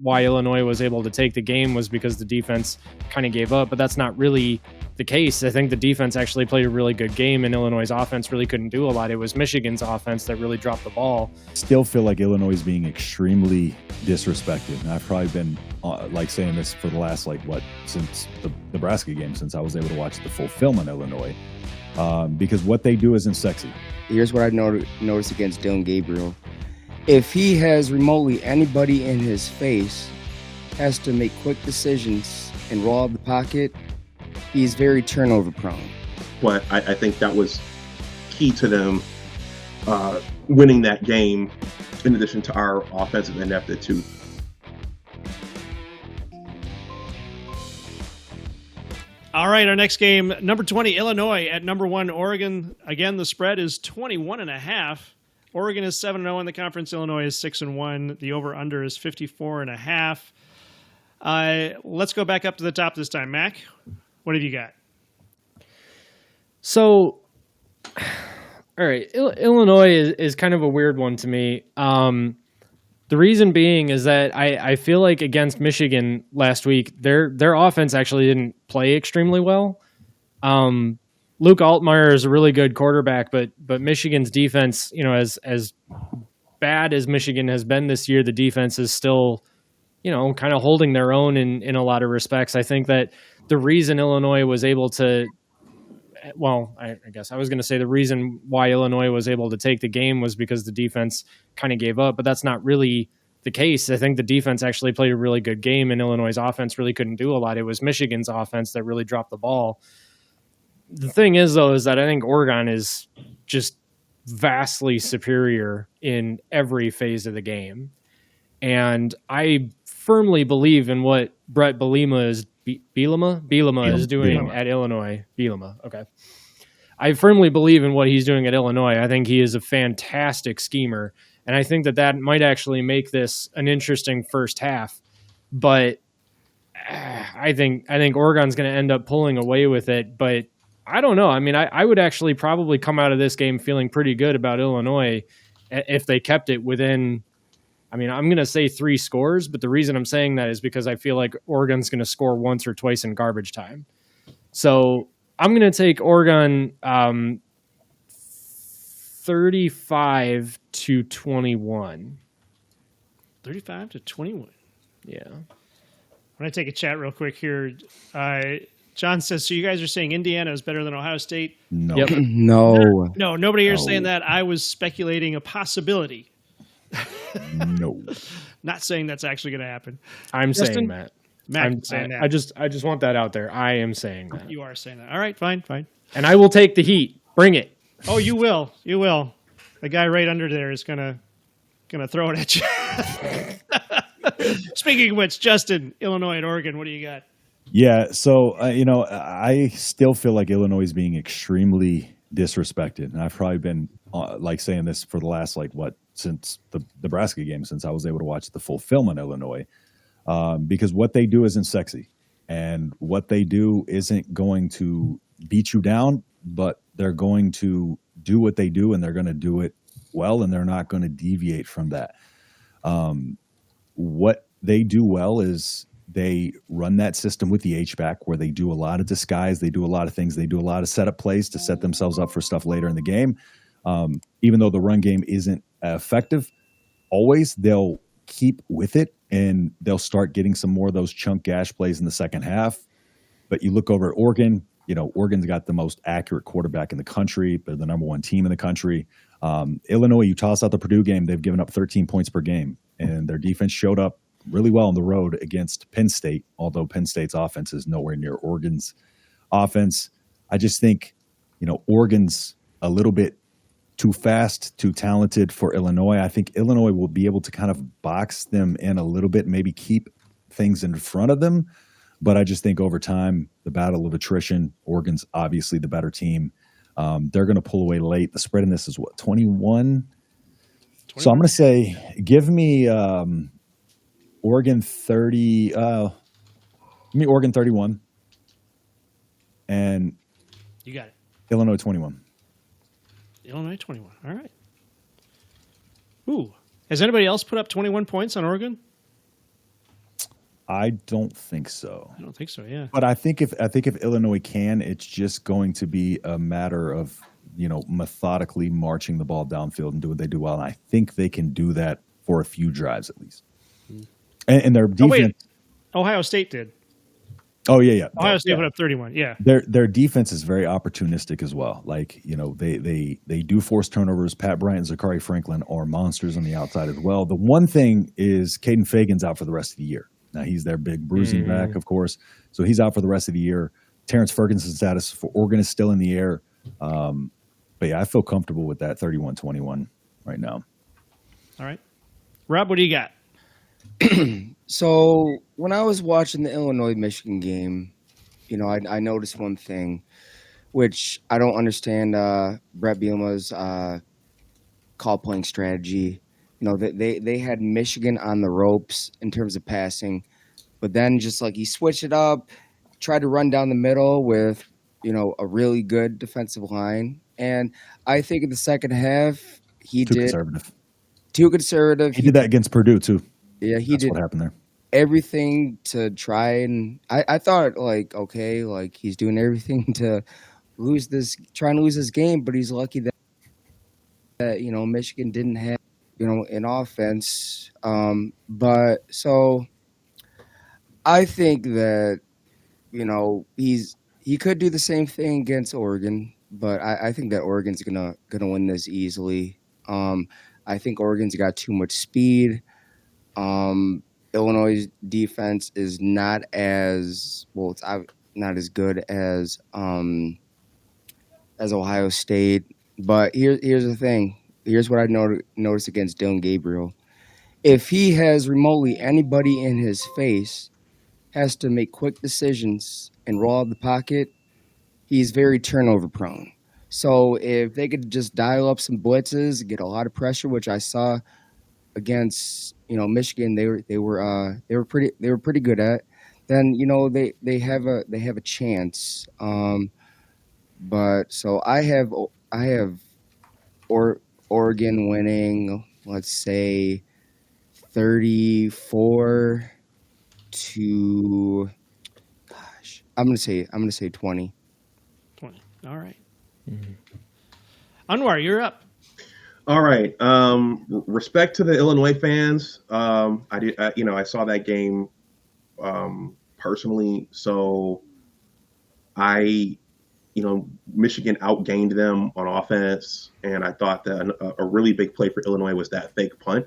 why Illinois was able to take the game was because the defense kind of gave up, but that's not really the case. I think the defense actually played a really good game, and Illinois' offense really couldn't do a lot. It was Michigan's offense that really dropped the ball. Still feel like Illinois is being extremely disrespected. And I've probably been saying this for the last since the Nebraska game, since I was able to watch the full film on Illinois, because what they do isn't sexy. Here's what I noticed against Dylan Gabriel. If he has remotely anybody in his face, has to make quick decisions and roll out of the pocket, he's very turnover prone. But I think that was key to them winning that game, in addition to our offensive ineptitude. All right, our next game, number 20, Illinois at number 1, Oregon. Again, the spread is 21.5. Oregon is 7-0 in the conference. Illinois is 6-1. The over-under is 54.5. Let's go back up to the top this time. Mac, what have you got? So, all right, Illinois is kind of a weird one to me. The reason being is that I feel like against Michigan last week, their offense actually didn't play extremely well. Luke Altmaier is a really good quarterback, but Michigan's defense, as bad as Michigan has been this year, the defense is still, kind of holding their own in a lot of respects. I think that the reason Illinois was able to, I guess I was going to say the reason why Illinois was able to take the game was because the defense kind of gave up, but that's not really the case. I think the defense actually played a really good game, and Illinois' offense really couldn't do a lot. It was Michigan's offense that really dropped the ball. The thing is, though, is that I think Oregon is just vastly superior in every phase of the game. And I firmly believe in what Brett Bielema is doing at Illinois. Bielema, okay. I firmly believe in what he's doing at Illinois. I think he is a fantastic schemer, and I think that might actually make this an interesting first half. But I think Oregon's going to end up pulling away with it, but I don't know. I mean, I would actually probably come out of this game feeling pretty good about Illinois if they kept it within, I'm going to say 3 scores, but the reason I'm saying that is because I feel like Oregon's going to score once or twice in garbage time. So I'm going to take Oregon 35-21. 35-21. Yeah. I'm going to take a chat real quick here. John says, so you guys are saying Indiana is better than Ohio State? No. Yep. No. No, nobody here is saying that. I was speculating a possibility. No. Not saying that's actually going to happen. I'm Justin? saying that. I'm saying that. I just want that out there. I am saying that. You are saying that. All right, fine. And I will take the heat. Bring it. Oh, you will. You will. The guy right under there is gonna throw it at you. Speaking of which, Justin, Illinois and Oregon, what do you got? Yeah, so, I still feel like Illinois is being extremely disrespected. And I've probably been saying this for the last, since the Nebraska game, since I was able to watch the full film on Illinois, because what they do isn't sexy. And what they do isn't going to beat you down, but they're going to do what they do, and they're going to do it well, and they're not going to deviate from that. What they do well is they run that system with the H-back where they do a lot of disguise. They do a lot of things. They do a lot of setup plays to set themselves up for stuff later in the game. Even though the run game isn't effective, always they'll keep with it, and they'll start getting some more of those chunk gash plays in the second half. But you look over at Oregon, Oregon's got the most accurate quarterback in the country. They're the number 1 team in the country. Illinois, you toss out the Purdue game, they've given up 13 points per game, and their defense showed up really well on the road against Penn State, although Penn State's offense is nowhere near Oregon's offense. I just think, Oregon's a little bit too fast, too talented for Illinois. I think Illinois will be able to kind of box them in a little bit, maybe keep things in front of them. But I just think over time, the battle of attrition, Oregon's obviously the better team. They're going to pull away late. The spread in this is 21? So I'm going to say, give me Oregon 30. Give me Oregon 31. And you got it. Illinois 21. Illinois 21. All right. Ooh. Has anybody else put up 21 points on Oregon? I don't think so. I don't think so. Yeah. But I think if Illinois can, it's just going to be a matter of methodically marching the ball downfield and do what they do well. And I think they can do that for a few drives at least. And their defense. Oh, wait. Ohio State did. Oh yeah. Ohio State put up 31. Yeah. Their defense is very opportunistic as well. Like, they do force turnovers. Pat Bryant and Zachary Franklin are monsters on the outside as well. The one thing is Caden Fagan's out for the rest of the year. Now he's their big bruising back, of course. So he's out for the rest of the year. Terrence Ferguson's status for Oregon is still in the air. But yeah, I feel comfortable with that 31-21 right now. All right. Rob, what do you got? So when I was watching the Illinois-Michigan game, I noticed one thing, which I don't understand Brett Bielema's call playing strategy. They had Michigan on the ropes in terms of passing, but then just like he switched it up, tried to run down the middle with, a really good defensive line. And I think in the second half, he Too did conservative. too conservative. He did that against Purdue too. Yeah, he That's did what happened there. everything to try and I thought like, okay, like he's doing everything to trying to lose this game, but he's lucky that Michigan didn't have an offense. But so I think that he could do the same thing against Oregon, but I think that Oregon's gonna win this easily. I think Oregon's got too much speed. Illinois' defense is not as well. It's not as good as Ohio State. But here's the thing. Here's what I noticed against Dylan Gabriel. If he has remotely anybody in his face, has to make quick decisions and roll out the pocket, he's very turnover prone. So if they could just dial up some blitzes, get a lot of pressure, which I saw against Michigan, they were pretty good at. Then they have a chance. But so I have Oregon winning, let's say 34 to. Gosh, I'm gonna say 20. 20. All right. Anwar, you're up. All right. Respect to the Illinois fans. I saw that game personally, so Michigan outgained them on offense, and I thought that a really big play for Illinois was that fake punt,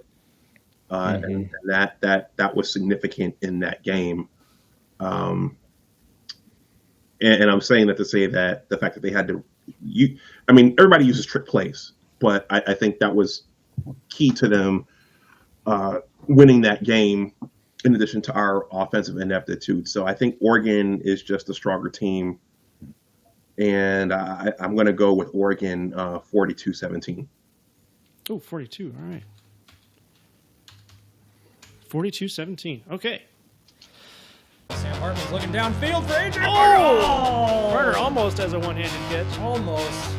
and that was significant in that game. And I'm saying that to say that the fact that they had to, everybody uses trick plays, but I think that was key to them winning that game. In addition to our offensive ineptitude, so I think Oregon is just a stronger team. And I'm going to go with Oregon 42-17. Oh, 42. All right. 42-17. Okay. Sam Hartman's looking downfield for Adrian. Oh! Carter almost has a one-handed catch. Almost.